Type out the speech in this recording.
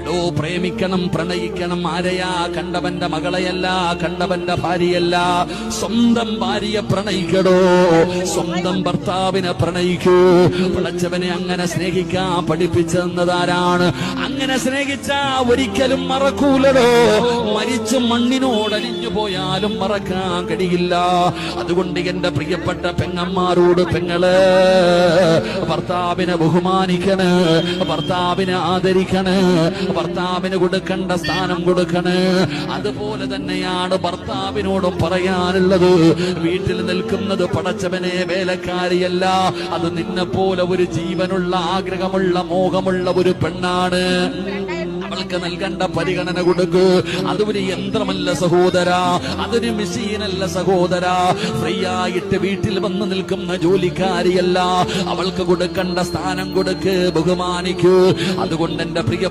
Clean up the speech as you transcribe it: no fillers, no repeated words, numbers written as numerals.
എടോ പ്രേമിക്കണം, പ്രണയിക്കണം. ആരെയാ? കണ്ടവന്റെ മകളെയല്ല, കണ്ടവന്റെ ഭാര്യയല്ല. സ്വന്തം ഭാര്യയെ പ്രണയിക്കടോ, സ്വന്തം ഭർത്താവിനെ പ്രണയിക്കൂ. പടച്ചവനെ അങ്ങനെ സ്നേഹിക്കാൻ പഠിപ്പിച്ചെന്നതാരാണ്? അങ്ങനെ സ്നേഹിച്ചാ ഒരിക്കലും മറക്കൂലടോ. മരിച്ചു മണ്ണിനോടലിഞ്ഞു പോയാലും മറക്കാൻ കഴിയില്ല. അതുകൊണ്ട് എന്റെ പ്രിയപ്പെട്ട പെങ്ങന്മാരോട്, പെങ്ങള് ഭർത്താവിനെ ബഹുമാനിക്കണ്, ഭർത്താവിനെ ആദരിക്കണ്, ഭർത്താവിന് കൊടുക്കേണ്ട സ്ഥാനം കൊടുക്കണ്. അതുപോലെ തന്നെയാണ് ഭർത്താവിനോടും പറയാനുള്ളത്. വീട്ടിൽ നിൽക്കുന്നത് പടച്ചവനെ വേലക്കാരിയല്ല, അത് നിന്നെ പോലെ ഒരു ജീവനുള്ള, ആഗ്രഹമുള്ള, മോഹമുള്ള ഒരു പെണ്ണാണ്. അവൾക്ക് നൽകേണ്ട പരിഗണന കൊടുക്കൂ. അതൊരു യന്ത്രമല്ല സഹോദര, അതൊരു മെഷീനല്ല സഹോദര. ഫ്രീ ആയിട്ട് വീട്ടിൽ വന്ന് നിൽക്കുന്ന ജോലിക്കാരിയല്ല. അവൾക്ക് കൊടുക്കേണ്ട സ്ഥാനം കൊടുക്ക്, ബഹുമാനിക്കൂ. അതുകൊണ്ട് എന്റെ പ്രിയ